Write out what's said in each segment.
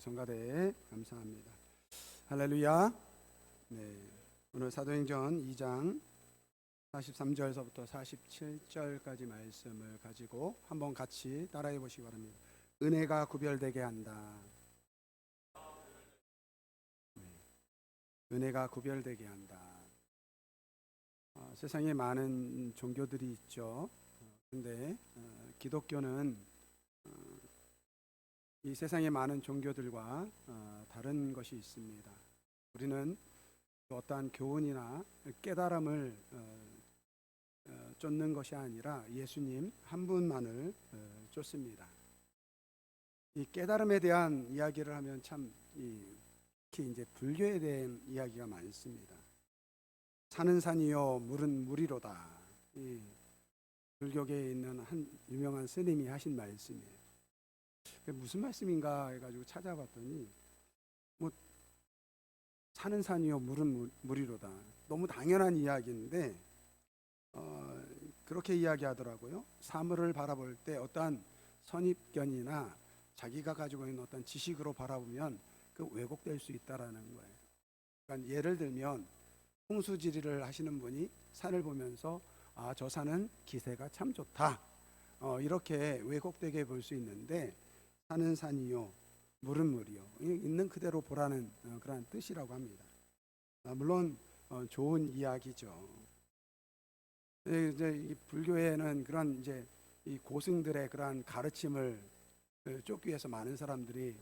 성가대 감사합니다. 할렐루야. 네, 오늘 사도행전 2장 43절서부터 47절까지 말씀을 가지고 한번 같이 따라해 보시기 바랍니다. 은혜가 구별되게 한다. 네, 은혜가 구별되게 한다. 세상에 많은 종교들이 있죠. 근데 기독교는 이 세상의 많은 종교들과 다른 것이 있습니다. 우리는 어떠한 교훈이나 깨달음을 쫓는 것이 아니라 예수님 한 분만을 쫓습니다. 이 깨달음에 대한 이야기를 하면 참 특히 이제 불교에 대한 이야기가 많습니다. 산은 산이요 물은 물이로다. 이 불교계에 있는 한 유명한 스님이 하신 말씀이에요. 무슨 말씀인가 해가지고 찾아봤더니 산은 산이요 물은 물이로다. 너무 당연한 이야기인데 그렇게 이야기하더라고요. 사물을 바라볼 때 어떠한 선입견이나 자기가 가지고 있는 어떤 지식으로 바라보면 그 왜곡될 수 있다라는 거예요. 그러니까 예를 들면 홍수지리를 하시는 분이 산을 보면서 저 산은 기세가 참 좋다, 이렇게 왜곡되게 볼 수 있는데, 산은 산이요 물은 물이요, 있는 그대로 보라는 그런 뜻이라고 합니다. 물론 좋은 이야기죠. 이제 이 불교에는 그런 이제 이 고승들의 그러한 가르침을 쫓기 위해서 많은 사람들이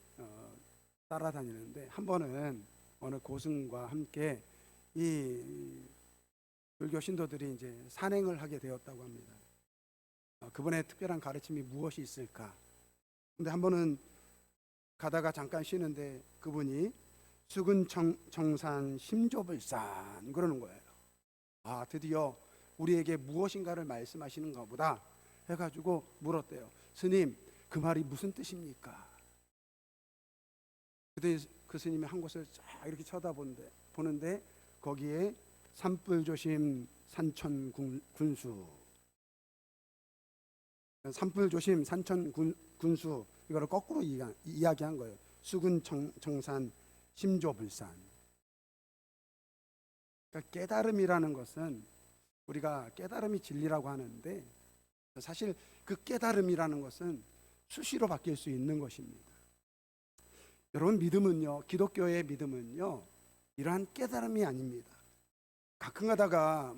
따라다니는데, 한 번은 어느 고승과 함께 이 불교 신도들이 이제 산행을 하게 되었다고 합니다. 그분의 특별한 가르침이 무엇이 있을까? 근데 한 번은 가다가 잠깐 쉬는데 그분이 수근정산 심조불산 그러는 거예요. 드디어 우리에게 무엇인가를 말씀하시는가 보다 해가지고 물었대요. 스님, 그 말이 무슨 뜻입니까? 그때 그 스님이 한 곳을 쫙 이렇게 보는데 거기에 산불조심 산천군수, 산불조심 산천군수, 이거를 거꾸로 이야기한 거예요. 수근정산 심조불산. 그러니까 깨달음이라는 것은 우리가 깨달음이 진리라고 하는데, 사실 그 깨달음이라는 것은 수시로 바뀔 수 있는 것입니다. 여러분, 믿음은요, 기독교의 믿음은요, 이러한 깨달음이 아닙니다. 가끔 가다가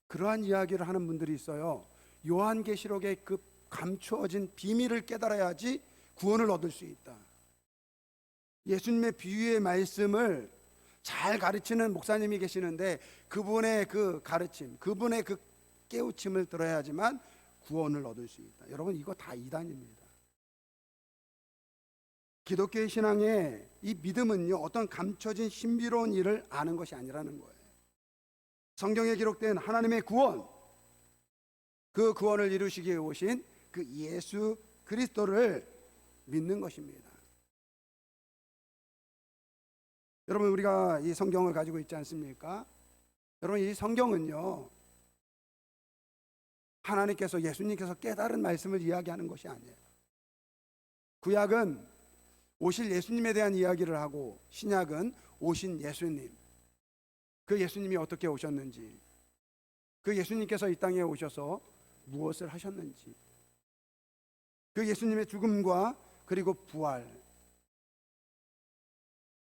그러한 이야기를 하는 분들이 있어요. 요한계시록의 그 감추어진 비밀을 깨달아야지 구원을 얻을 수 있다. 예수님의 비유의 말씀을 잘 가르치는 목사님이 계시는데 그분의 그 가르침, 그분의 그 깨우침을 들어야지만 구원을 얻을 수 있다. 여러분, 이거 다 이단입니다. 기독교의 신앙의 이 믿음은요, 어떤 감춰진 신비로운 일을 아는 것이 아니라는 거예요. 성경에 기록된 하나님의 구원, 그 구원을 이루시기 위해 오신 그 예수 그리스도를 믿는 것입니다. 여러분, 우리가 이 성경을 가지고 있지 않습니까? 여러분, 이 성경은요, 하나님께서, 예수님께서 깨달은 말씀을 이야기하는 것이 아니에요. 구약은 오실 예수님에 대한 이야기를 하고, 신약은 오신 예수님, 그 예수님이 어떻게 오셨는지, 그 예수님께서 이 땅에 오셔서 무엇을 하셨는지, 그 예수님의 죽음과 그리고 부활,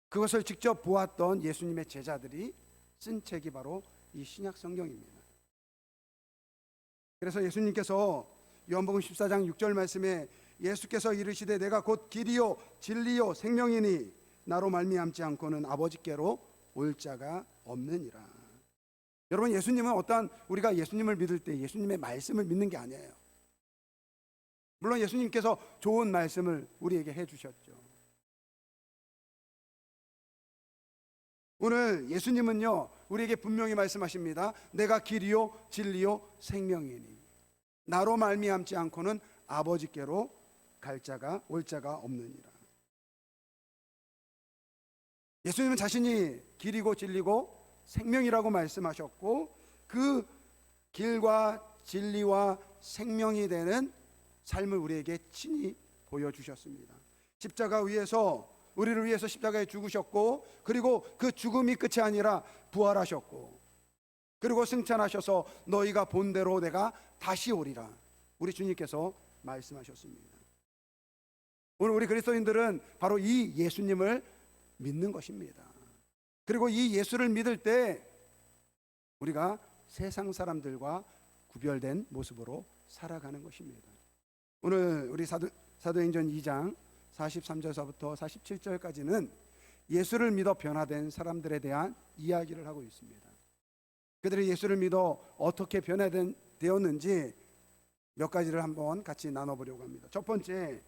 그것을 직접 보았던 예수님의 제자들이 쓴 책이 바로 이 신약 성경입니다. 그래서 예수님께서 요한복음 14장 6절 말씀에 예수께서 이르시되 내가 곧 길이요 진리요 생명이니 나로 말미암지 않고는 아버지께로 올 자가 없느니라. 여러분, 예수님은 우리가 예수님을 믿을 때 예수님의 말씀을 믿는 게 아니에요. 물론 예수님께서 좋은 말씀을 우리에게 해주셨죠. 오늘 예수님은요, 우리에게 분명히 말씀하십니다. 내가 길이요 진리요 생명이니 나로 말미암지 않고는 아버지께로 올 자가 없느니라. 예수님은 자신이 길이고 진리고 생명이라고 말씀하셨고, 그 길과 진리와 생명이 되는 삶을 우리에게 친히 보여주셨습니다. 십자가 위에서 우리를 위해서 십자가에 죽으셨고, 그리고 그 죽음이 끝이 아니라 부활하셨고, 그리고 승천하셔서 너희가 본대로 내가 다시 오리라, 우리 주님께서 말씀하셨습니다. 오늘 우리 그리스도인들은 바로 이 예수님을 믿는 것입니다. 그리고 이 예수를 믿을 때 우리가 세상 사람들과 구별된 모습으로 살아가는 것입니다. 오늘 우리 사도행전 2장 43절서부터 47절까지는 예수를 믿어 변화된 사람들에 대한 이야기를 하고 있습니다. 그들이 예수를 믿어 어떻게 변화되었는지 몇 가지를 한번 같이 나눠보려고 합니다. 첫 번째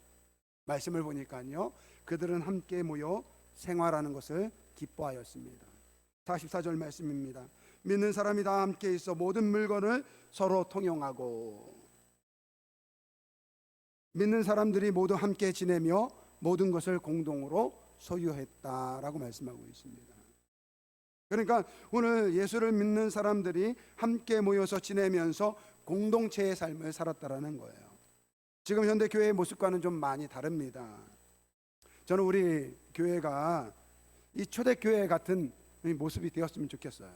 말씀을 보니까요, 그들은 함께 모여 생활하는 것을 기뻐하였습니다. 44절 말씀입니다. 믿는 사람이 다 함께 있어 모든 물건을 서로 통용하고, 믿는 사람들이 모두 함께 지내며 모든 것을 공동으로 소유했다라고 말씀하고 있습니다. 그러니까 오늘 예수를 믿는 사람들이 함께 모여서 지내면서 공동체의 삶을 살았다라는 거예요. 지금 현대 교회의 모습과는 좀 많이 다릅니다. 저는 우리 교회가 이 초대교회 같은 모습이 되었으면 좋겠어요.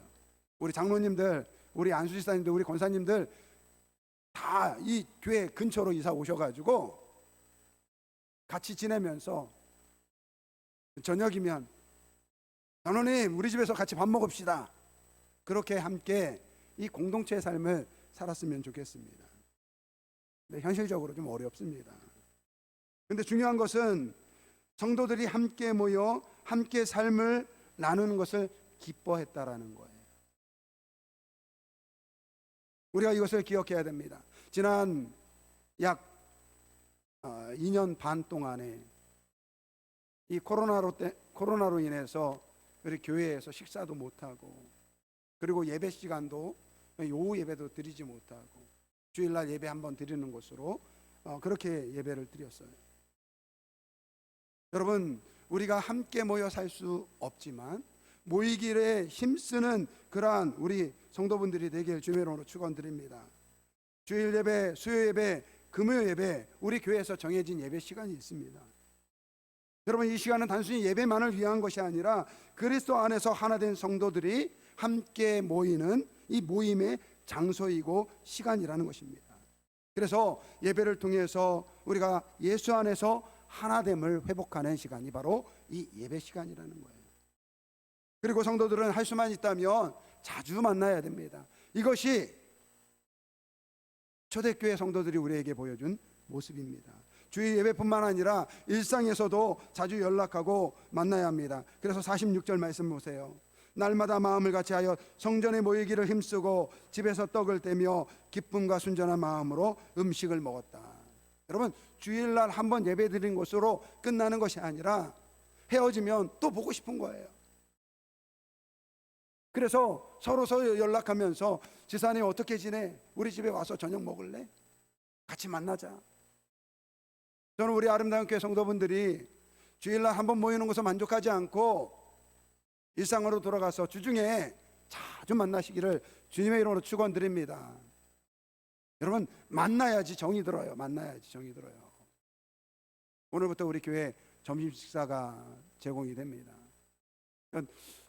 우리 장로님들, 우리 안수지사님들, 우리 권사님들 다 이 교회 근처로 이사 오셔가지고 같이 지내면서 저녁이면 장로님 우리 집에서 같이 밥 먹읍시다, 그렇게 함께 이 공동체의 삶을 살았으면 좋겠습니다. 근데 현실적으로 좀 어렵습니다. 근데 중요한 것은 성도들이 함께 모여 함께 삶을 나누는 것을 기뻐했다라는 거예요. 우리가 이것을 기억해야 됩니다. 지난 약 2년 반 동안에 이 코로나로 인해서 우리 교회에서 식사도 못하고, 그리고 예배 시간도 오후 예배도 드리지 못하고 주일날 예배 한번 드리는 것으로 그렇게 예배를 드렸어요. 여러분, 우리가 함께 모여 살 수 없지만 모이기에 힘쓰는 그러한 우리 성도분들이 되길 주님의 이름으로 축원드립니다. 주일 예배, 수요 예배, 금요 예배, 우리 교회에서 정해진 예배 시간이 있습니다. 여러분, 이 시간은 단순히 예배만을 위한 것이 아니라 그리스도 안에서 하나 된 성도들이 함께 모이는 이 모임의 장소이고 시간이라는 것입니다. 그래서 예배를 통해서 우리가 예수 안에서 하나됨을 회복하는 시간이 바로 이 예배 시간이라는 거예요. 그리고 성도들은 할 수만 있다면 자주 만나야 됩니다. 이것이 초대교회 성도들이 우리에게 보여준 모습입니다. 주일 예배뿐만 아니라 일상에서도 자주 연락하고 만나야 합니다. 그래서 46절 말씀 보세요. 날마다 마음을 같이하여 성전에 모이기를 힘쓰고 집에서 떡을 떼며 기쁨과 순전한 마음으로 음식을 먹었다. 여러분, 주일날 한번 예배 드린 것으로 끝나는 것이 아니라 헤어지면 또 보고 싶은 거예요. 그래서 서로 연락하면서 지사님 어떻게 지내? 우리 집에 와서 저녁 먹을래? 같이 만나자. 저는 우리 아름다운 교회 성도분들이 주일날 한번 모이는 것에 만족하지 않고 일상으로 돌아가서 주중에 자주 만나시기를 주님의 이름으로 축원드립니다. 여러분, 만나야지 정이 들어요. 만나야지 정이 들어요. 오늘부터 우리 교회 점심 식사가 제공이 됩니다.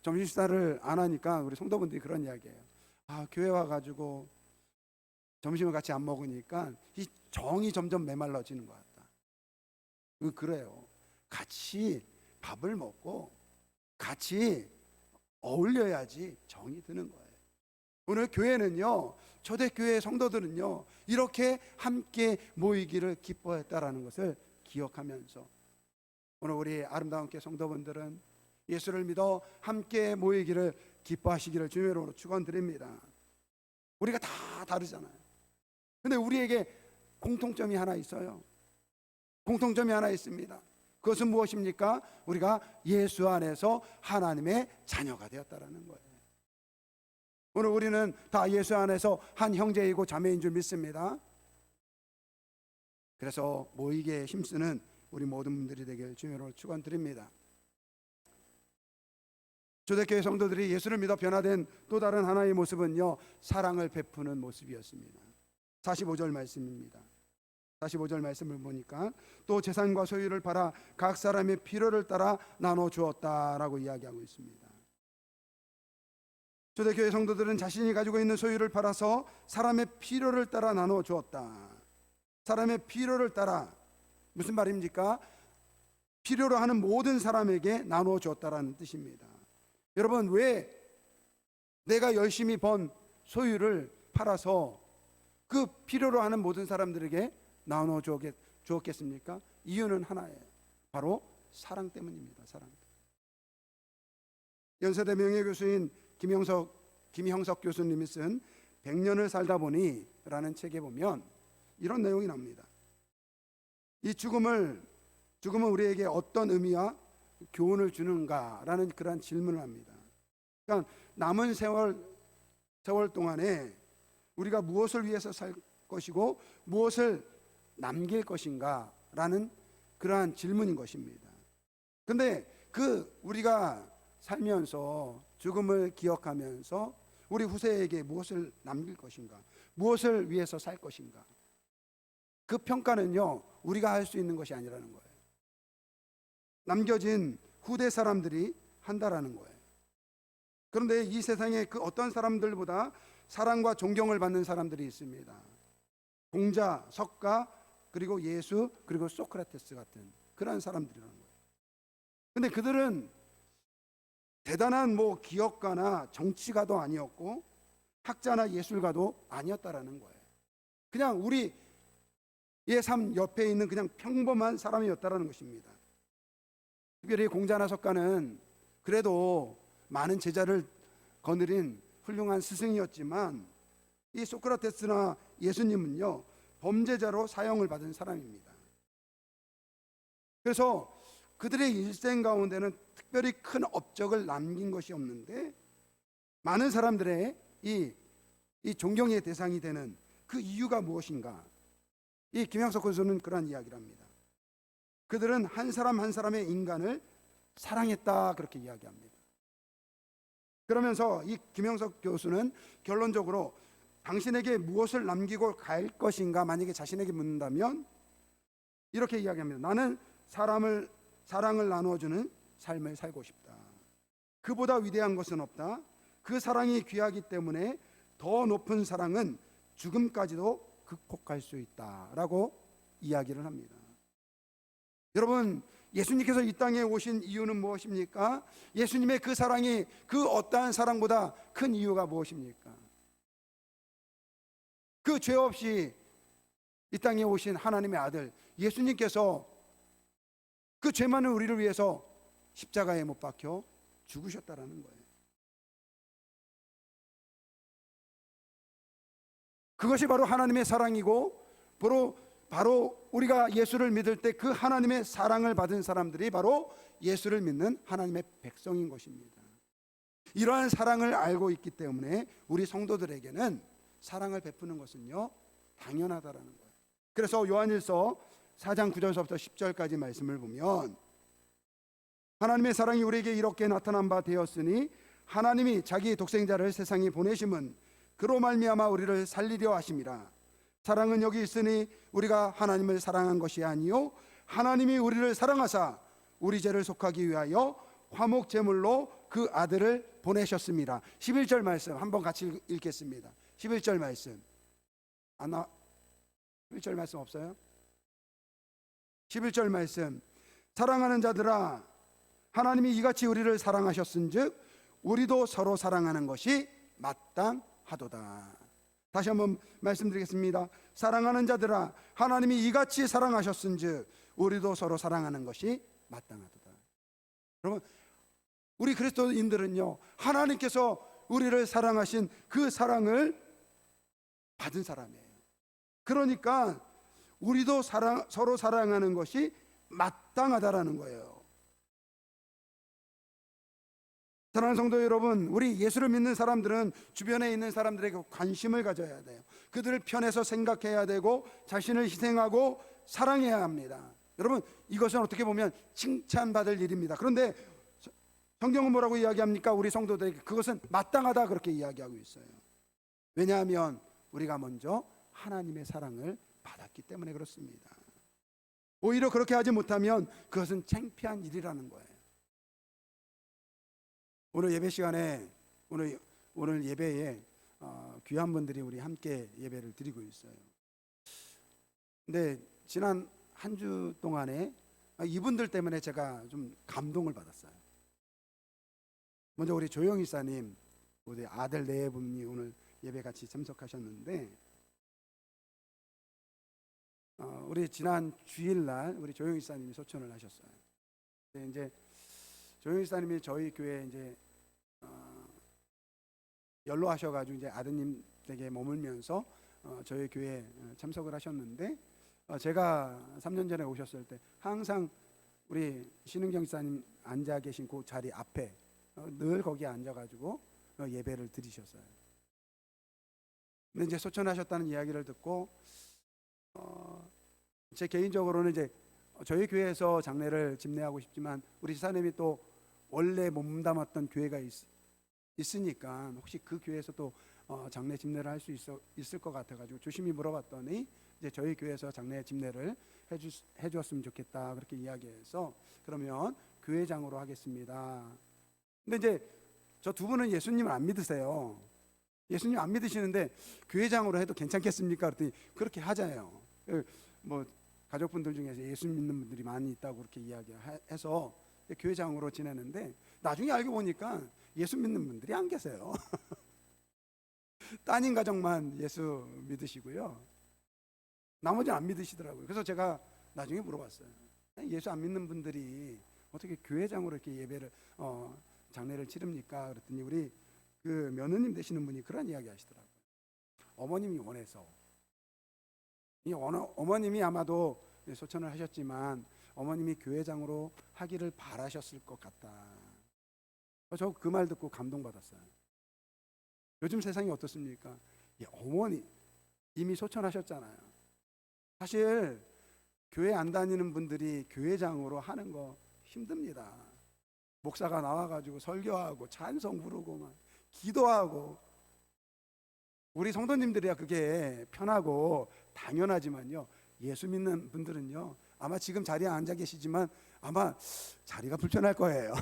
점심 식사를 안 하니까 우리 성도분들이 그런 이야기예요. 교회 와가지고 점심을 같이 안 먹으니까 이 정이 점점 메말라지는 것 같다. 그래요. 같이 밥을 먹고 같이 어울려야지 정이 드는 거예요. 오늘 교회는요, 초대교회 성도들은요, 이렇게 함께 모이기를 기뻐했다라는 것을 기억하면서 오늘 우리 아름다운 교회 성도분들은 예수를 믿어 함께 모이기를 기뻐하시기를 주님의 이름으로 축원드립니다. 우리가 다 다르잖아요. 근데 우리에게 공통점이 하나 있어요. 공통점이 하나 있습니다. 그것은 무엇입니까? 우리가 예수 안에서 하나님의 자녀가 되었다라는 거예요. 오늘 우리는 다 예수 안에서 한 형제이고 자매인 줄 믿습니다. 그래서 모이기에 힘쓰는 우리 모든 분들이 되길 주님으로 축원드립니다. 초대교회 성도들이 예수를 믿어 변화된 또 다른 하나의 모습은요, 사랑을 베푸는 모습이었습니다. 45절 말씀입니다. 45절 말씀을 보니까 또 재산과 소유를 팔아 각 사람의 필요를 따라 나눠 주었다라고 이야기하고 있습니다. 초대교회 성도들은 자신이 가지고 있는 소유를 팔아서 사람의 필요를 따라 나눠 주었다. 사람의 필요를 따라, 무슨 말입니까? 필요로 하는 모든 사람에게 나눠 주었다라는 뜻입니다. 여러분, 왜 내가 열심히 번 소유를 팔아서 그 필요로 하는 모든 사람들에게 나눠 주었겠습니까? 이유는 하나예요. 바로 사랑 때문입니다. 사랑 때문에. 연세대 명예교수인 김형석 교수님이 쓴 100년을 살다 보니 라는 책에 보면 이런 내용이 나옵니다. 이 죽음은 우리에게 어떤 의미와 교훈을 주는가라는 그러한 질문을 합니다. 그러니까 남은 세월 동안에 우리가 무엇을 위해서 살 것이고 무엇을 남길 것인가 라는 그러한 질문인 것입니다. 그런데 우리가 살면서 죽음을 기억하면서 우리 후세에게 무엇을 남길 것인가, 무엇을 위해서 살 것인가, 그 평가는요 우리가 할 수 있는 것이 아니라는 거예요. 남겨진 후대 사람들이 한다라는 거예요. 그런데 이 세상에 그 어떤 사람들보다 사랑과 존경을 받는 사람들이 있습니다. 공자, 석가, 그리고 예수, 그리고 소크라테스 같은 그런 사람들이라는 거예요. 근데 그들은 대단한 기업가나 정치가도 아니었고 학자나 예술가도 아니었다라는 거예요. 그냥 우리의 삶 옆에 있는 그냥 평범한 사람이었다라는 것입니다. 특별히 공자나 석가는 그래도 많은 제자를 거느린 훌륭한 스승이었지만 이 소크라테스나 예수님은요 범죄자로 사형을 받은 사람입니다. 그래서 그들의 일생 가운데는 특별히 큰 업적을 남긴 것이 없는데 많은 사람들의 이 존경의 대상이 되는 그 이유가 무엇인가? 이 김형석 교수는 그런 이야기를 합니다. 그들은 한 사람 한 사람의 인간을 사랑했다 그렇게 이야기합니다. 그러면서 이 김형석 교수는 결론적으로 당신에게 무엇을 남기고 갈 것인가 만약에 자신에게 묻는다면 이렇게 이야기합니다. 나는 사랑을 나누어주는 삶을 살고 싶다. 그보다 위대한 것은 없다. 그 사랑이 귀하기 때문에 더 높은 사랑은 죽음까지도 극복할 수 있다라고 이야기를 합니다. 여러분, 예수님께서 이 땅에 오신 이유는 무엇입니까? 예수님의 그 사랑이 그 어떠한 사랑보다 큰 이유가 무엇입니까? 그 죄 없이 이 땅에 오신 하나님의 아들 예수님께서 그 죄 많은 우리를 위해서 십자가에 못 박혀 죽으셨다라는 거예요. 그것이 바로 하나님의 사랑이고 바로 우리가 예수를 믿을 때 그 하나님의 사랑을 받은 사람들이 바로 예수를 믿는 하나님의 백성인 것입니다. 이러한 사랑을 알고 있기 때문에 우리 성도들에게는 사랑을 베푸는 것은요 당연하다라는 거예요. 그래서 요한일서 4장 9절서부터 10절까지 말씀을 보면 하나님의 사랑이 우리에게 이렇게 나타난 바 되었으니 하나님이 자기 독생자를 세상에 보내심은 그로 말미암아 우리를 살리려 하심이라. 사랑은 여기 있으니 우리가 하나님을 사랑한 것이 아니요 하나님이 우리를 사랑하사 우리 죄를 속하기 위하여 화목 제물로 그 아들을 보내셨습니다. 11절 말씀 한번 같이 읽겠습니다. 11절 말씀 11절 말씀 없어요? 11절 말씀 사랑하는 자들아 하나님이 이같이 우리를 사랑하셨은즉 우리도 서로 사랑하는 것이 마땅하도다. 다시 한번 말씀드리겠습니다. 사랑하는 자들아 하나님이 이같이 사랑하셨은즉 우리도 서로 사랑하는 것이 마땅하도다. 여러분, 우리 그리스도인들은요 하나님께서 우리를 사랑하신 그 사랑을 받은 사람이에요. 그러니까 우리도 서로 사랑하는 것이 마땅하다라는 거예요. 사랑하는 성도 여러분, 우리 예수를 믿는 사람들은 주변에 있는 사람들에게 관심을 가져야 돼요. 그들을 편해서 생각해야 되고 자신을 희생하고 사랑해야 합니다. 여러분, 이것은 어떻게 보면 칭찬받을 일입니다. 그런데 성경은 뭐라고 이야기합니까? 우리 성도들에게 그것은 마땅하다 그렇게 이야기하고 있어요. 왜냐하면 우리가 먼저 하나님의 사랑을 받았기 때문에 그렇습니다. 오히려 그렇게 하지 못하면 그것은 창피한 일이라는 거예요. 오늘 예배 시간에 오늘 예배에 귀한 분들이 우리 함께 예배를 드리고 있어요. 근데 지난 한 주 동안에 이분들 때문에 제가 좀 감동을 받았어요. 먼저 우리 조영희 사님, 우리 아들 네 분이 오늘 예배 같이 참석하셨는데, 우리 지난 주일날 우리 조영희 사님이 소천을 하셨어요. 근데 이제 조영희 사님이 저희 교회 이제 연로하셔가지고 이제 아드님 댁에 머물면서 저희 교회에 참석을 하셨는데, 제가 3년 전에 오셨을 때 항상 우리 신은경 사님 앉아 계신 그 자리 앞에 늘 거기에 앉아가지고 예배를 드리셨어요. 근데 이제 소천하셨다는 이야기를 듣고 제 개인적으로는 이제 저희 교회에서 장례를 집례하고 싶지만 우리 지사님이 또 원래 몸담았던 교회가 있으니까 혹시 그 교회에서 또 장례 집례를 할 수 있을 것 같아가지고 조심히 물어봤더니 이제 저희 교회에서 장례 집례를 해주었으면 좋겠다 그렇게 이야기해서 그러면 교회장으로 하겠습니다. 근데 이제 저 두 분은 예수님을 안 믿으세요. 예수님 안 믿으시는데 교회장으로 해도 괜찮겠습니까? 그랬더니 그렇게 하자요. 뭐 가족분들 중에서 예수 믿는 분들이 많이 있다고 그렇게 이야기해서 교회장으로 지내는데 나중에 알고 보니까 예수 믿는 분들이 안 계세요. 따님 가족만 예수 믿으시고요. 나머지는 안 믿으시더라고요. 그래서 제가 나중에 물어봤어요. 예수 안 믿는 분들이 어떻게 교회장으로 이렇게 예배를 장례를 치릅니까? 그랬더니 우리 그 며느님 되시는 분이 그런 이야기 하시더라고요. 어머님이 원해서. 어머님이 아마도 소천을 하셨지만 어머님이 교회장으로 하기를 바라셨을 것 같다. 저 그 말 듣고 감동받았어요. 요즘 세상이 어떻습니까? 어머니 이미 소천하셨잖아요. 사실 교회 안 다니는 분들이 교회장으로 하는 거 힘듭니다. 목사가 나와가지고 설교하고 찬송 부르고 막 기도하고 우리 성도님들이야 그게 편하고 당연하지만요, 예수 믿는 분들은요 아마 지금 자리에 앉아 계시지만 아마 자리가 불편할 거예요.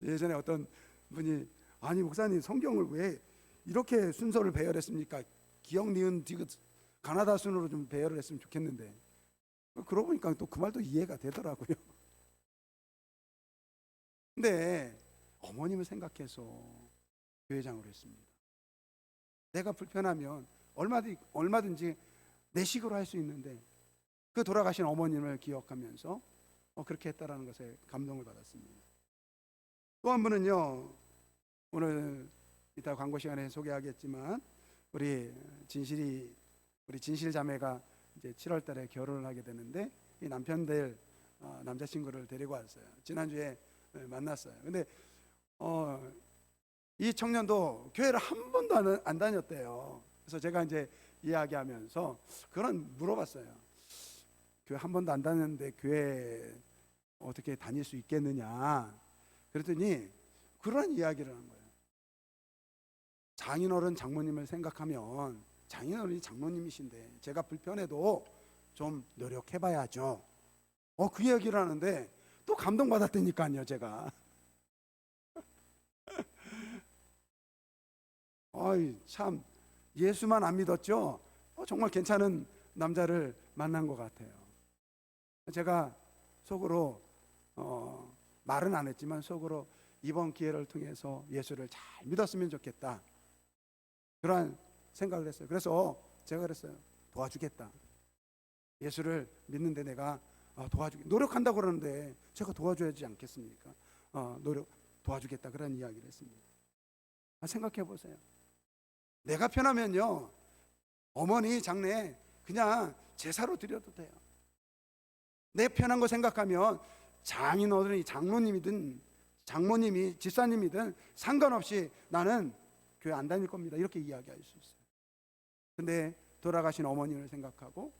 예전에 어떤 분이 아니 목사님 성경을 왜 이렇게 순서를 배열했습니까? 기역 니은 디귿 가나다 순으로 좀 배열을 했으면 좋겠는데, 그러고 보니까 또 그 말도 이해가 되더라고요. 근데 어머님을 생각해서 교회장으로 했습니다. 내가 불편하면 얼마든지 내 식으로 할 수 있는데 그 돌아가신 어머님을 기억하면서 그렇게 했다라는 것에 감동을 받았습니다. 또 한 분은요, 오늘 이따 광고 시간에 소개하겠지만 우리 진실 자매가 이제 7월 달에 결혼을 하게 되는데 이 남편 남자친구를 데리고 왔어요. 지난주에 만났어요. 근데 이 청년도 교회를 한 번도 안 다녔대요. 그래서 제가 이제 이야기하면서 그런 물어봤어요. 교회 한 번도 안 다녔는데 교회 어떻게 다닐 수 있겠느냐. 그랬더니 그런 이야기를 한 거예요. 장인어른 장모님을 생각하면 장인어른이 장모님이신데 제가 불편해도 좀 노력해봐야죠. 그 이야기를 하는데 또 감동받았다니까요, 제가. 참 예수만 안 믿었죠. 정말 괜찮은 남자를 만난 것 같아요. 제가 속으로 말은 안 했지만 속으로 이번 기회를 통해서 예수를 잘 믿었으면 좋겠다, 그런 생각을 했어요. 그래서 제가 그랬어요. 도와주겠다. 예수를 믿는데 내가 노력한다고 그러는데 제가 도와줘야지 않겠습니까? 도와주겠다, 그런 이야기를 했습니다. 생각해 보세요. 내가 편하면요 어머니 장례 그냥 제사로 드려도 돼요. 내 편한 거 생각하면 장인어른이 장모님이든 장모님이 집사님이든 상관없이 나는 교회 안 다닐 겁니다, 이렇게 이야기할 수 있어요. 근데 돌아가신 어머님을 생각하고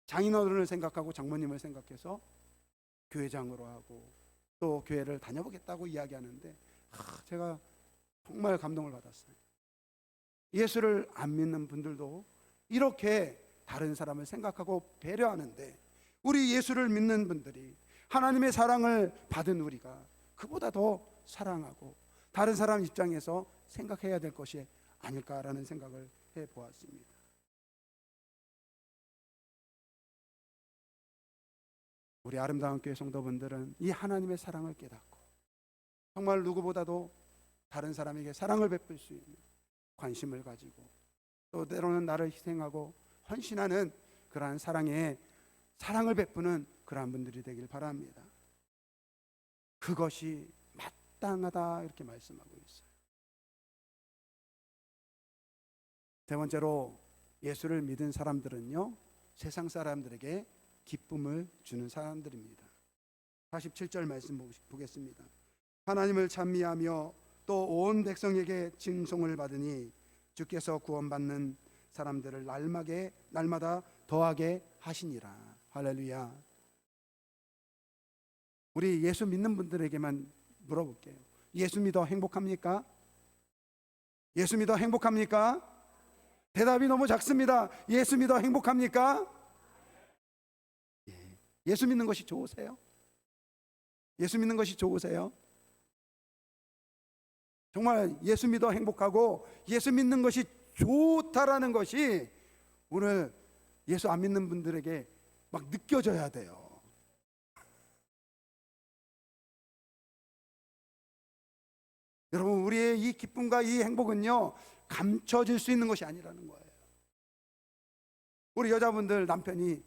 장인어른을 생각하고 장모님을 생각해서 교회장으로 하고 또 교회를 다녀보겠다고 이야기하는데 제가 정말 감동을 받았어요. 예수를 안 믿는 분들도 이렇게 다른 사람을 생각하고 배려하는데, 우리 예수를 믿는 분들이 하나님의 사랑을 받은 우리가 그보다 더 사랑하고 다른 사람 입장에서 생각해야 될 것이 아닐까라는 생각을 해보았습니다. 우리 아름다운 교회 성도분들은 이 하나님의 사랑을 깨닫고 정말 누구보다도 다른 사람에게 사랑을 베풀 수 있는 관심을 가지고, 또 때로는 나를 희생하고 헌신하는 그러한 사랑을 베푸는 그러한 분들이 되길 바랍니다. 그것이 마땅하다 이렇게 말씀하고 있어요. 세 번째로, 예수를 믿은 사람들은요, 세상 사람들에게 기쁨을 주는 사람들입니다. 47절 말씀 보겠습니다. 하나님을 찬미하며 또 온 백성에게 칭송을 받으니 주께서 구원받는 사람들을 날마다 더하게 하시니라. 할렐루야. 우리 예수 믿는 분들에게만 물어볼게요. 예수 믿어 행복합니까? 예수 믿어 행복합니까? 대답이 너무 작습니다. 예수 믿어 행복합니까? 예수 믿는 것이 좋으세요? 예수 믿는 것이 좋으세요? 정말 예수 믿어 행복하고 예수 믿는 것이 좋다라는 것이 오늘 예수 안 믿는 분들에게 막 느껴져야 돼요. 여러분, 우리의 이 기쁨과 이 행복은요, 감춰질 수 있는 것이 아니라는 거예요. 우리 여자분들 남편이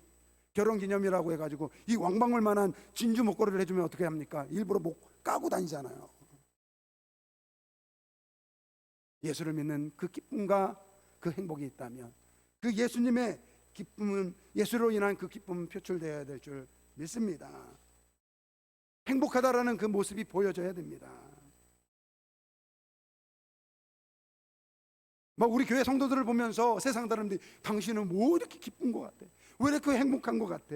결혼기념이라고 해가지고 이 왕방울만한 진주 목걸이를 해주면 어떻게 합니까? 일부러 목 까고 다니잖아요. 예수를 믿는 그 기쁨과 그 행복이 있다면 그 예수님의 기쁨은, 예수로 인한 그 기쁨은 표출되어야 될 줄 믿습니다. 행복하다라는 그 모습이 보여져야 됩니다. 막 우리 교회 성도들을 보면서 세상 사람들이 당신은 뭐 이렇게 기쁜 것 같아? 왜 이렇게 행복한 것 같아?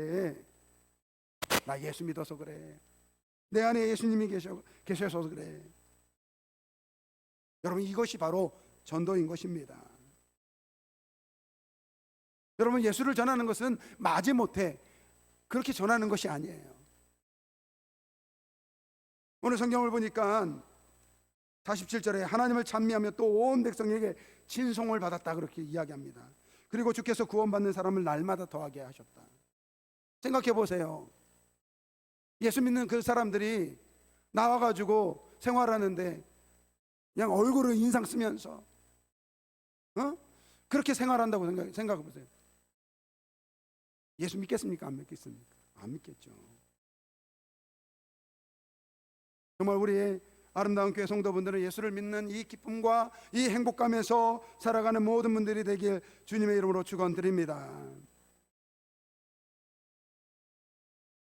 나 예수 믿어서 그래. 내 안에 예수님이 계셔서 그래. 여러분, 이것이 바로 전도인 것입니다. 여러분, 예수를 전하는 것은 마지못해 그렇게 전하는 것이 아니에요. 오늘 성경을 보니까 47절에 하나님을 찬미하며 또 온 백성에게 친송을 받았다 그렇게 이야기합니다. 그리고 주께서 구원받는 사람을 날마다 더하게 하셨다. 생각해 보세요. 예수 믿는 그 사람들이 나와가지고 생활하는데 그냥 얼굴을 인상 쓰면서 그렇게 생활한다고 생각해 보세요. 예수 믿겠습니까? 안 믿겠습니까? 안 믿겠죠. 정말 우리의 아름다운 교회 성도분들은 예수를 믿는 이 기쁨과 이 행복감에서 살아가는 모든 분들이 되길 주님의 이름으로 축원드립니다.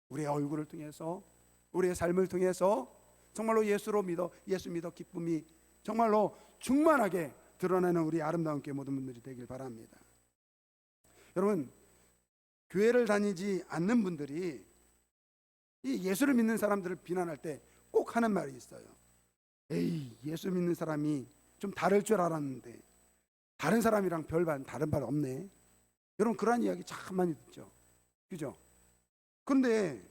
우리의 얼굴을 통해서, 우리의 삶을 통해서 정말로 예수 믿어 기쁨이 정말로 충만하게 드러나는 우리 아름다운 교회 모든 분들이 되길 바랍니다. 여러분, 교회를 다니지 않는 분들이 이 예수를 믿는 사람들을 비난할 때 꼭 하는 말이 있어요. 에이, 예수 믿는 사람이 좀 다를 줄 알았는데 다른 사람이랑 다른 바 없네. 여러분, 그런 이야기 참 많이 듣죠. 그죠? 그런데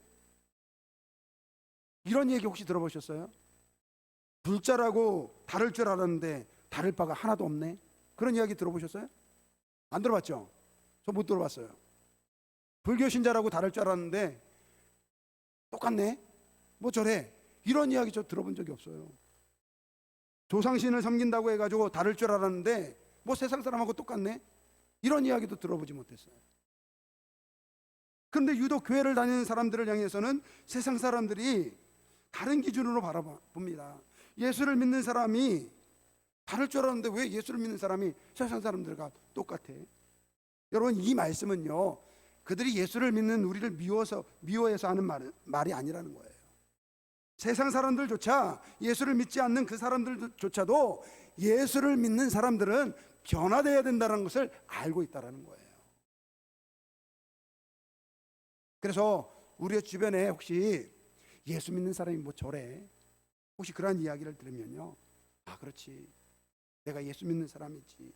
이런 얘기 혹시 들어보셨어요? 불자라고 다를 줄 알았는데 다를 바가 하나도 없네. 그런 이야기 들어보셨어요? 안 들어봤죠? 저 못 들어봤어요. 불교 신자라고 다를 줄 알았는데 똑같네. 뭐 저래. 이런 이야기 저 들어본 적이 없어요. 조상신을 섬긴다고 해가지고 다를 줄 알았는데 뭐 세상 사람하고 똑같네. 이런 이야기도 들어보지 못했어요. 그런데 유독 교회를 다니는 사람들을 향해서는 세상 사람들이 다른 기준으로 바라봅니다. 예수를 믿는 사람이 다를 줄 알았는데 왜 예수를 믿는 사람이 세상 사람들과 똑같아? 여러분, 이 말씀은요, 그들이 예수를 믿는 우리를 미워해서 하는 말이 아니라는 거예요. 세상 사람들조차, 예수를 믿지 않는 그 사람들조차도 예수를 믿는 사람들은 변화되어야 된다는 것을 알고 있다는 거예요. 그래서 우리 주변에 혹시 예수 믿는 사람이 뭐 저래, 혹시 그런 이야기를 들으면요, 아, 그렇지, 내가 예수 믿는 사람이지,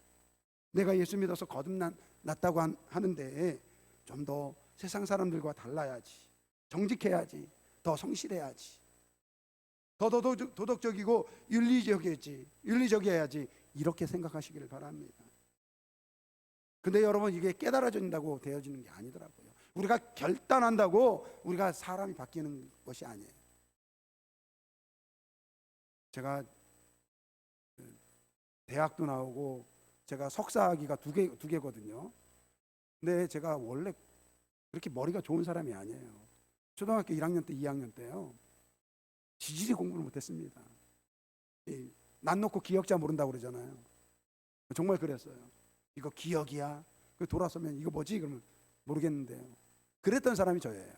내가 예수 믿어서 거듭났다고 하는데 좀 더 세상 사람들과 달라야지, 정직해야지, 더 성실해야지, 더 도덕적이고 윤리적이어야지, 이렇게 생각하시기를 바랍니다. 근데 여러분, 이게 깨달아진다고 되어지는 게 아니더라고요. 우리가 결단한다고 우리가 사람이 바뀌는 것이 아니에요. 제가 대학도 나오고 제가 석사학위가 두 개거든요. 근데 제가 원래 그렇게 머리가 좋은 사람이 아니에요. 초등학교 1학년 때, 2학년 때요, 지질이 공부를 못했습니다. 난 놓고 기억자 모른다고 그러잖아요. 정말 그랬어요. 이거 기억이야? 돌아서면 이거 뭐지? 그러면 모르겠는데요. 그랬던 사람이 저예요.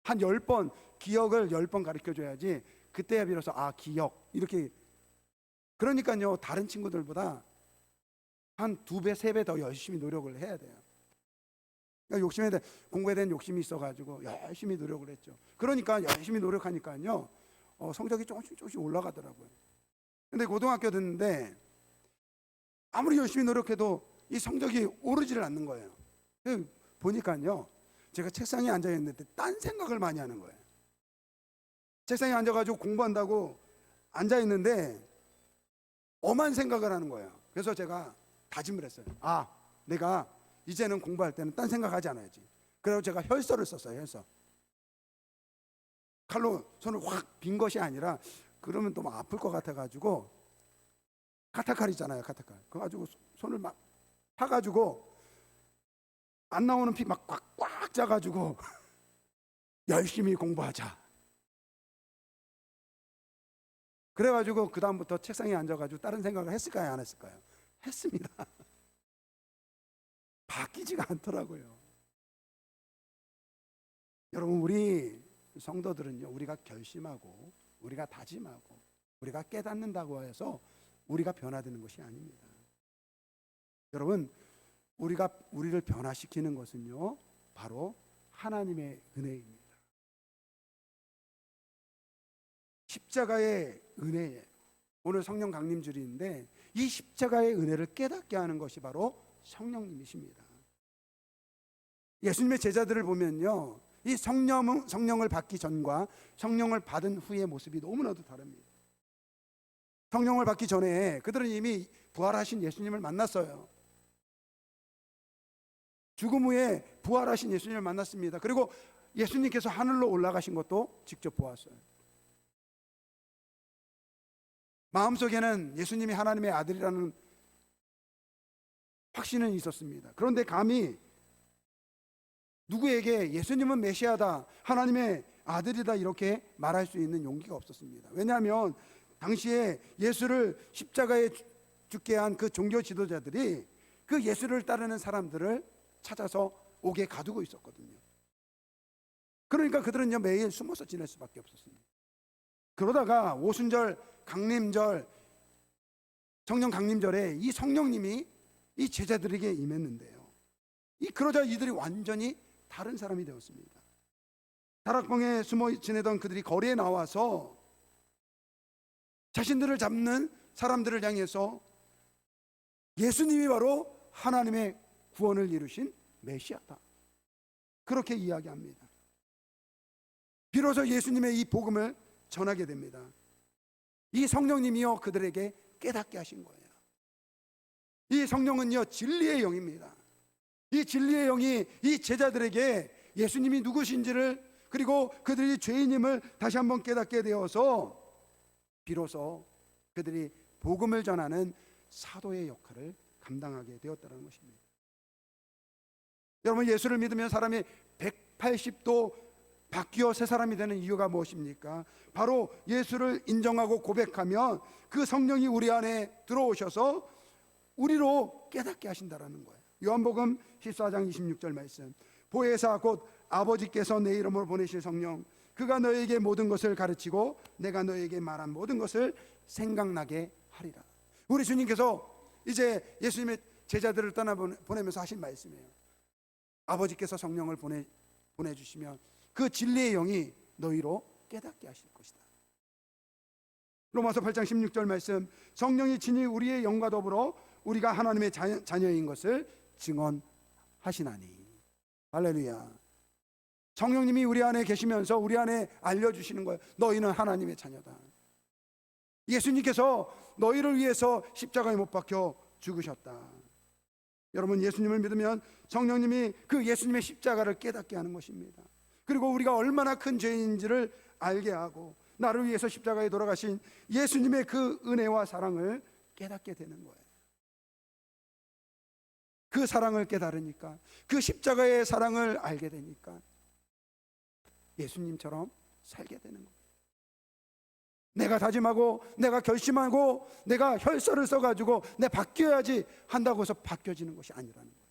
한 10번, 기억을 10번 가르쳐줘야지 그때야 비로소 기억, 이렇게. 그러니까요, 다른 친구들보다 한 2배, 3배 더 열심히 노력을 해야 돼요. 그러니까 공부에 대한 욕심이 있어가지고 열심히 노력을 했죠. 그러니까 열심히 노력하니까요, 성적이 조금씩 올라가더라고요. 근데 고등학교 듣는데 아무리 열심히 노력해도 이 성적이 오르지를 않는 거예요. 보니까요, 제가 책상에 앉아 있는데 딴 생각을 많이 하는 거예요. 책상에 앉아가지고 공부한다고 앉아 있는데 엄한 생각을 하는 거예요. 그래서 제가 다짐을 했어요. 내가 이제는 공부할 때는 딴 생각하지 않아야지. 그래서 제가 혈서를 썼어요. 혈서. 칼로 손을 확 빈 것이 아니라, 그러면 또 막 아플 것 같아가지고, 카타칼 있잖아요, 카타칼. 그거 가지고 손을 막 파가지고 안 나오는 피 막 꽉 짜가지고 열심히 공부하자. 그래가지고 그 다음부터 책상에 앉아가지고 다른 생각을 했을까요, 안 했을까요? 했습니다. 바뀌지가 않더라고요. 여러분, 우리 성도들은요, 우리가 결심하고 우리가 다짐하고 우리가 깨닫는다고 해서 우리가 변화되는 것이 아닙니다. 여러분, 우리를 변화시키는 것은요, 바로 하나님의 은혜입니다. 십자가의 은혜예요. 오늘 성령 강림주일인데 이 십자가의 은혜를 깨닫게 하는 것이 바로 성령님이십니다. 예수님의 제자들을 보면요, 이 성령을 받기 전과 성령을 받은 후의 모습이 너무나도 다릅니다. 성령을 받기 전에 그들은 이미 부활하신 예수님을 만났어요. 죽음 후에 부활하신 예수님을 만났습니다. 그리고 예수님께서 하늘로 올라가신 것도 직접 보았어요. 마음속에는 예수님이 하나님의 아들이라는 확신은 있었습니다. 그런데 감히 누구에게 예수님은 메시아다, 하나님의 아들이다, 이렇게 말할 수 있는 용기가 없었습니다. 왜냐하면 당시에 예수를 십자가에 죽게 한 그 종교 지도자들이 그 예수를 따르는 사람들을 찾아서 옥에 가두고 있었거든요. 그러니까 그들은요, 매일 숨어서 지낼 수밖에 없었습니다. 그러다가 오순절, 강림절, 성령 강림절에 이 성령님이 이 제자들에게 임했는데요, 그러자 이들이 완전히 다른 사람이 되었습니다. 다락방에 숨어 지내던 그들이 거리에 나와서 자신들을 잡는 사람들을 향해서 예수님이 바로 하나님의 구원을 이루신 메시아다, 그렇게 이야기합니다. 비로소 예수님의 이 복음을 전하게 됩니다. 이 성령님이요, 그들에게 깨닫게 하신 거예요. 이 성령은요, 진리의 영입니다. 이 진리의 영이 이 제자들에게 예수님이 누구신지를, 그리고 그들이 죄인임을 다시 한번 깨닫게 되어서 비로소 그들이 복음을 전하는 사도의 역할을 감당하게 되었다는 것입니다. 여러분, 예수를 믿으면 사람이 180도 바뀌어 새 사람이 되는 이유가 무엇입니까? 바로 예수를 인정하고 고백하면 그 성령이 우리 안에 들어오셔서 우리로 깨닫게 하신다라는 거예요. 요한복음 14장 26절 말씀, 보혜사 곧 아버지께서 내 이름으로 보내실 성령, 그가 너에게 모든 것을 가르치고 내가 너에게 말한 모든 것을 생각나게 하리라. 우리 주님께서 이제 예수님의 제자들을 떠나보내면서 하신 말씀이에요. 아버지께서 성령을 보내주시면 그 진리의 영이 너희로 깨닫게 하실 것이다. 로마서 8장 16절 말씀, 성령이 친히 우리의 영과 더불어 우리가 하나님의 자녀인 것을 증언하시나니. 할렐루야. 성령님이 우리 안에 계시면서 우리 안에 알려주시는 거예요. 너희는 하나님의 자녀다. 예수님께서 너희를 위해서 십자가에 못 박혀 죽으셨다. 여러분, 예수님을 믿으면 성령님이 그 예수님의 십자가를 깨닫게 하는 것입니다. 그리고 우리가 얼마나 큰 죄인인지를 알게 하고 나를 위해서 십자가에 돌아가신 예수님의 그 은혜와 사랑을 깨닫게 되는 거예요. 그 사랑을 깨달으니까, 그 십자가의 사랑을 알게 되니까 예수님처럼 살게 되는 거예요. 내가 다짐하고 내가 결심하고 내가 혈서를 써가지고 내 바뀌어야지 한다고 해서 바뀌어지는 것이 아니라는 거예요.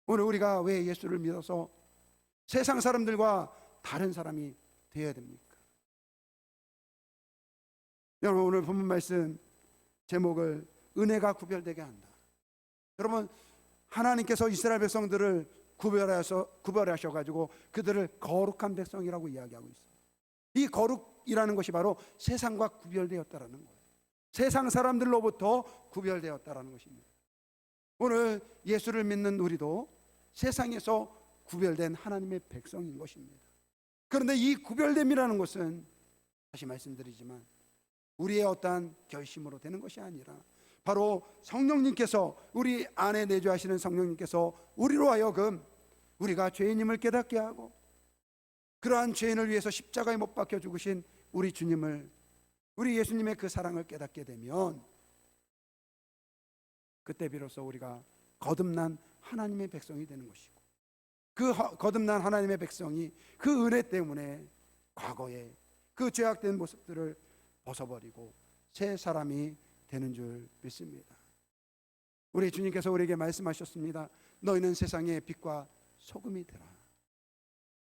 오늘 우리가 왜 예수를 믿어서 세상 사람들과 다른 사람이 되어야 됩니까? 여러분, 오늘 본문 말씀 제목을 은혜가 구별되게 한다. 여러분, 하나님께서 이스라엘 백성들을 구별하셔가지고 그들을 거룩한 백성이라고 이야기하고 있어요. 이 거룩이라는 것이 바로 세상과 구별되었다라는 거예요. 세상 사람들로부터 구별되었다라는 것입니다. 오늘 예수를 믿는 우리도 세상에서 구별된 하나님의 백성인 것입니다. 그런데 이 구별됨이라는 것은 다시 말씀드리지만 우리의 어떠한 결심으로 되는 것이 아니라 바로 성령님께서, 우리 안에 내주하시는 성령님께서 우리로 하여금 우리가 죄인임을 깨닫게 하고 그러한 죄인을 위해서 십자가에 못 박혀 죽으신 우리 주님을, 우리 예수님의 그 사랑을 깨닫게 되면 그때 비로소 우리가 거듭난 하나님의 백성이 되는 것이고, 그 거듭난 하나님의 백성이 그 은혜 때문에 과거에 그 죄악된 모습들을 벗어버리고 새 사람이 되는 줄 믿습니다. 우리 주님께서 우리에게 말씀하셨습니다. 너희는 세상의 빛과 소금이 되라.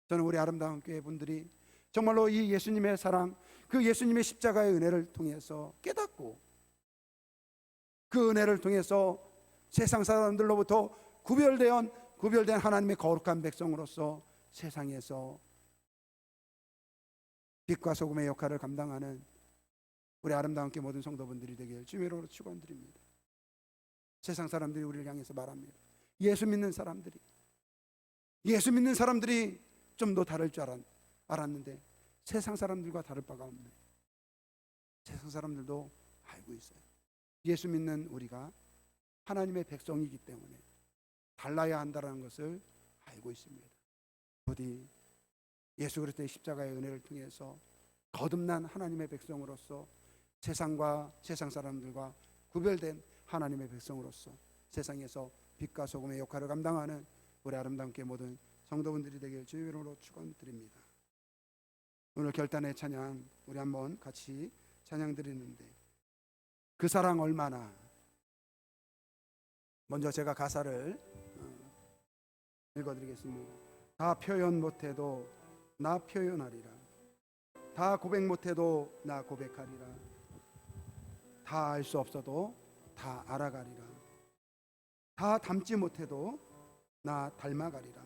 저는 우리 아름다운 교회 분들이 정말로 이 예수님의 사랑, 그 예수님의 십자가의 은혜를 통해서 깨닫고 그 은혜를 통해서 세상 사람들로부터 구별된 하나님의 거룩한 백성으로서 세상에서 빛과 소금의 역할을 감당하는 우리 아름다운 교회 모든 성도분들이 되길 주의 이름으로 축원드립니다. 세상 사람들이 우리를 향해서 말합니다. 예수 믿는 사람들이 좀 더 다를 줄 알았는데 세상 사람들과 다를 바가 없네. 세상 사람들도 알고 있어요. 예수 믿는 우리가 하나님의 백성이기 때문에 달라야 한다는 것을 알고 있습니다. 부디 예수 그리스도의 십자가의 은혜를 통해서 거듭난 하나님의 백성으로서 세상과 세상 사람들과 구별된 하나님의 백성으로서 세상에서 빛과 소금의 역할을 감당하는 우리 아름다운 교회 모든 성도분들이 되길 주의 이름으로 축원드립니다. 오늘 결단의 찬양 우리 한번 같이 찬양 드리는데, 그 사랑 얼마나, 먼저 제가 가사를 읽어드리겠습니다. 다 표현 못해도 나 표현하리라. 다 고백 못해도 나 고백하리라. 다 알 수 없어도 다 알아가리라. 다 닮지 못해도 나 닮아가리라.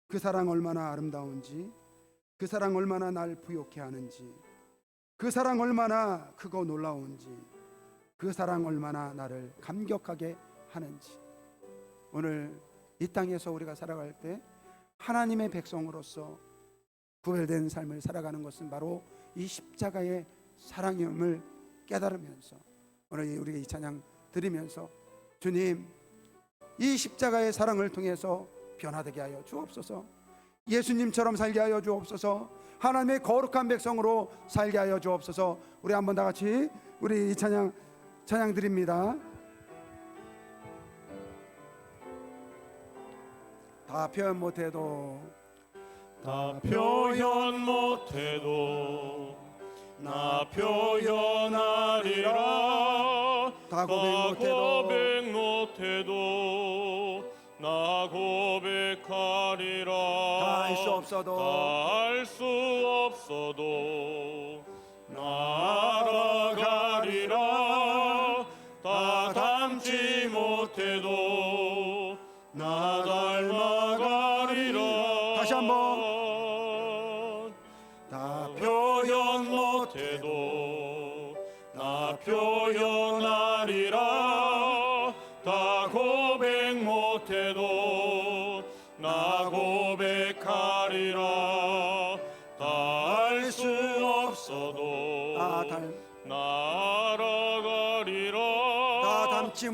그 사랑 얼마나 아름다운지, 그 사랑 얼마나 날 부욕해 하는지, 그 사랑 얼마나 크고 놀라운지, 그 사랑 얼마나 나를 감격하게 하는지. 오늘 이 땅에서 우리가 살아갈 때 하나님의 백성으로서 구별된 삶을 살아가는 것은 바로 이 십자가의 사랑임을 깨달으면서 오늘 우리가 이 찬양 드리면서 주님, 이 십자가의 사랑을 통해서 변화되게 하여 주옵소서. 예수님처럼 살게 하여 주옵소서. 하나님의 거룩한 백성으로 살게 하여 주옵소서. 우리 한번 다 같이 우리 이 찬양 드립니다. 다 표현 못해도 나 표현하리라. 다 고백 못해도 나 고백하리라. 다 알 수 없어도 나 알아가리라. 다 닮지 못해도 나 닮아가리라. 다시 한번 다 표현 못해도 닮지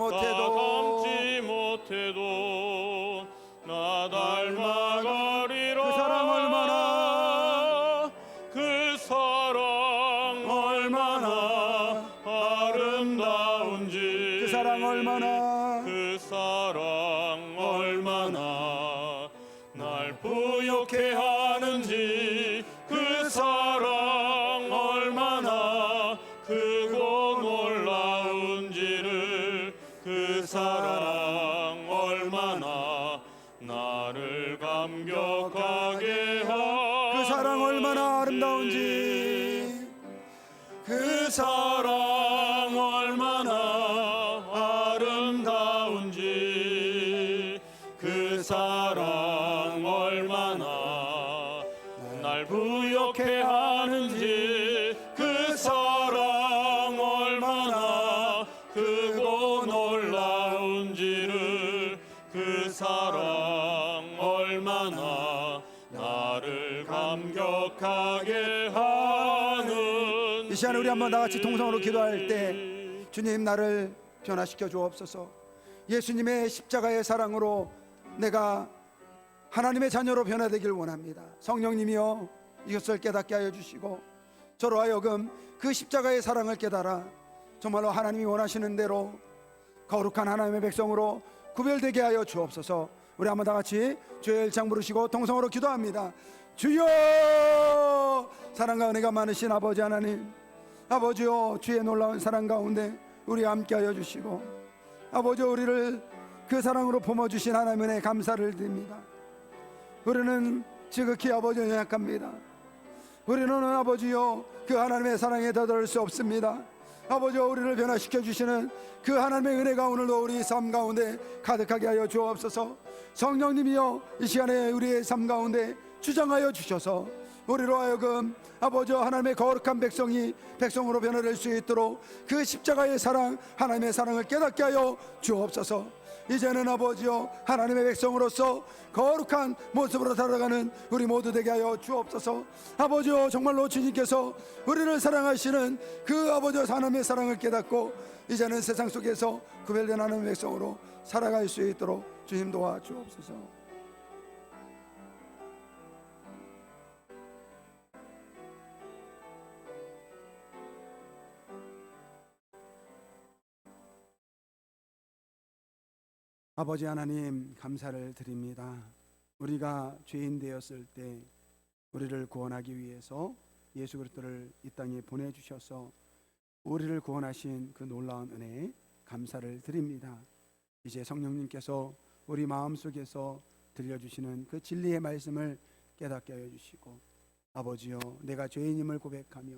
못해도 나 닮아가리라. 그 사랑 얼마나 그 사랑 얼마나 아름다운지 그 사랑 얼마나 그 사랑 얼마나 날 부욕해 하는지 그 사랑 얼마나 크고 놀라운지를 그 사랑 얼마나 나를 감격하게 하는지 그 사랑 얼마나 아름다운지 그 사랑 얼마나 아름다운지 그 사랑 얼마나 날 부욕해 하는지 그 사랑 얼마나 크고 놀라운지를 그 사랑 얼마나 나를 감격하게 하는 이 시간에 우리 한번 다 같이 통성으로 기도할 때 주님 나를 변화시켜 주옵소서. 예수님의 십자가의 사랑으로 내가 하나님의 자녀로 변화되길 원합니다. 성령님이여 이것을 깨닫게 하여 주시고 저로 하여금 그 십자가의 사랑을 깨달아 정말로 하나님이 원하시는 대로 거룩한 하나님의 백성으로 구별되게 하여 주옵소서. 우리 한번 다 같이 주의 일창 부르시고 통성으로 기도합니다. 주여, 사랑과 은혜가 많으신 아버지 하나님, 아버지여 주의 놀라운 사랑 가운데 우리 함께 하여 주시고 아버지 우리를 그 사랑으로 품어주신 하나님의 은혜에 감사를 드립니다. 우리는 지극히 아버지 연약합니다. 우리는 아버지여 그 하나님의 사랑에 다다를 수 없습니다. 아버지여 우리를 변화시켜 주시는 그 하나님의 은혜가 오늘도 우리 삶 가운데 가득하게 하여 주옵소서. 성령님이여 이 시간에 우리의 삶 가운데 주장하여 주셔서 우리로 하여금 아버지 하나님의 거룩한 백성으로 변화될 수 있도록 그 십자가의 사랑, 하나님의 사랑을 깨닫게 하여 주옵소서. 이제는 아버지여 하나님의 백성으로서 거룩한 모습으로 살아가는 우리 모두 되게 하여 주옵소서. 아버지여 정말로 주님께서 우리를 사랑하시는 그 아버지여 하나님의 사랑을 깨닫고 이제는 세상 속에서 구별된 하나님의 백성으로 살아갈 수 있도록 주님 도와 주옵소서. 아버지 하나님 감사를 드립니다. 우리가 죄인 되었을 때 우리를 구원하기 위해서 예수 그리스도를 이 땅에 보내주셔서 우리를 구원하신 그 놀라운 은혜에 감사를 드립니다. 이제 성령님께서 우리 마음속에서 들려주시는 그 진리의 말씀을 깨닫게 하여 주시고 아버지여 내가 죄인임을 고백하며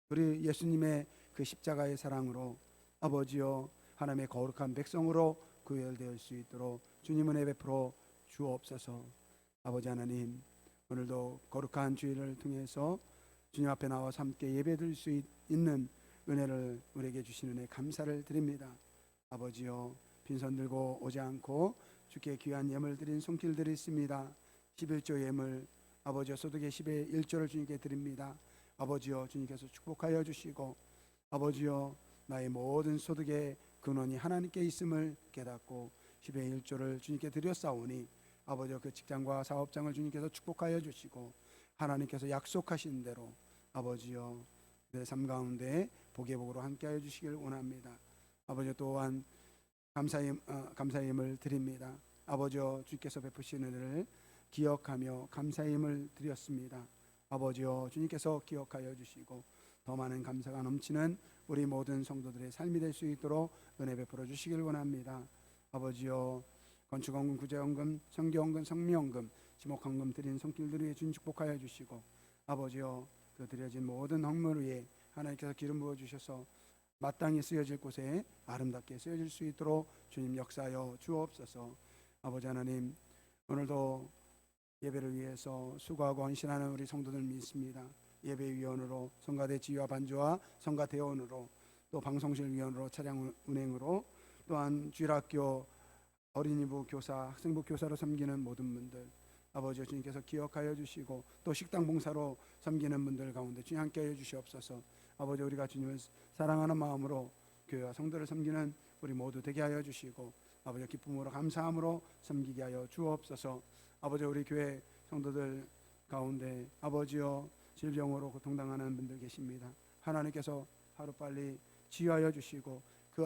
우리 예수님의 그 십자가의 사랑으로 아버지여 하나님의 거룩한 백성으로 구별될 수 있도록 주님 은혜 베풀어 주옵소서. 아버지 하나님 오늘도 거룩한 주일을 통해서 주님 앞에 나와서 함께 예배드릴 수 있는 은혜를 우리에게 주시는 은혜 감사를 드립니다. 아버지여 빈손 들고 오지 않고 주께 귀한 예물 드린 손길들이 있습니다. 11조 예물 아버지여 소득의 10의 1조를 주님께 드립니다. 아버지여 주님께서 축복하여 주시고 아버지여 나의 모든 소득의 근원이 하나님께 있음을 깨닫고 10의 1조를 주님께 드렸사오니 아버지여 그 직장과 사업장을 주님께서 축복하여 주시고 하나님께서 약속하신 대로 아버지여 내 삶 가운데 복의 복으로 함께하여 주시길 원합니다. 아버지여 또한 감사의 힘을 드립니다. 아버지여 주께서 베푸신 은혜를 기억하며 감사의 힘을 드렸습니다. 아버지여 주님께서 기억하여 주시고 더 많은 감사가 넘치는 우리 모든 성도들의 삶이 될 수 있도록 은혜 베풀어 주시길 원합니다. 아버지여 건축헌금, 구제헌금, 성교헌금, 성미헌금, 지목헌금 드린 손길들 위해 주님 축복하여 주시고 아버지여 그 드려진 모든 헌물 위에 하나님께서 기름 부어 주셔서 마땅히 쓰여질 곳에 아름답게 쓰여질 수 있도록 주님 역사하여 주옵소서. 아버지 하나님 오늘도 예배를 위해서 수고하고 헌신하는 우리 성도들 믿습니다. 예배위원으로 성가대 지휘와 반주와 성가대원으로 또 방송실 위원으로 차량 운행으로 또한 주일학교 어린이부 교사 학생부 교사로 섬기는 모든 분들 아버지 주님께서 기억하여 주시고 또 식당 봉사로 섬기는 분들 가운데 주님 함께하여 주시옵소서. 아버지 우리가 주님을 사랑하는 마음으로 교회와 성도를 섬기는 우리 모두 되게 하여 주시고 아버지 기쁨으로 감사함으로 섬기게 하여 주옵소서. 아버지 우리 교회 성도들 가운데 아버지여 질병으로 고통당하는 분들 계십니다. 하나님께서 하루빨리 치유하여 주시고 그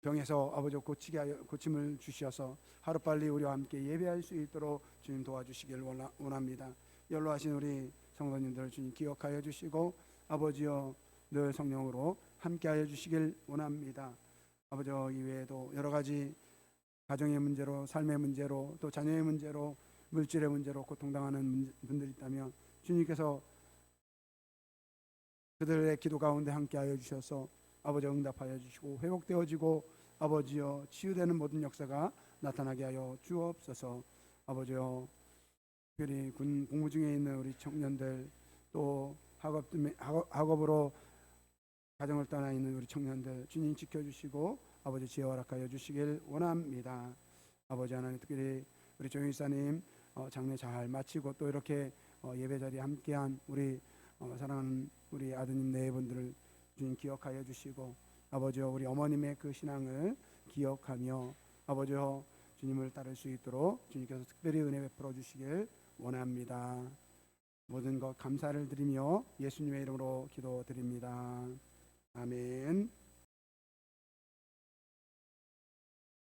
병에서 아버지 고침을 주셔서 하루빨리 우리와 함께 예배할 수 있도록 주님 도와주시길 원합니다. 연로하신 우리 성도님들 주님 기억하여 주시고 아버지여 늘 성령으로 함께하여 주시길 원합니다. 아버지여 이외에도 여러 가지 가정의 문제로 삶의 문제로 또 자녀의 문제로 물질의 문제로 고통당하는 분들이 있다면 주님께서 그들의 기도 가운데 함께하여 주셔서 아버지 응답하여 주시고 회복되어지고 아버지여 치유되는 모든 역사가 나타나게 하여 주옵소서. 아버지여 특별히 군 복무 중에 있는 우리 청년들 또 학업으로 가정을 떠나 있는 우리 청년들 주님 지켜주시고 아버지 지혜 허락하여 주시길 원합니다. 아버지 하나님 특별히 우리 조윤사님 장례 잘 마치고 또 이렇게 예배 자리에 함께한 우리 사랑하는 우리 아드님 네 분들을 주님 기억하여 주시고 아버지여 우리 어머님의 그 신앙을 기억하며 아버지여 주님을 따를 수 있도록 주님께서 특별히 은혜 베풀어 주시길 원합니다. 모든 것 감사를 드리며 예수님의 이름으로 기도드립니다. 아멘.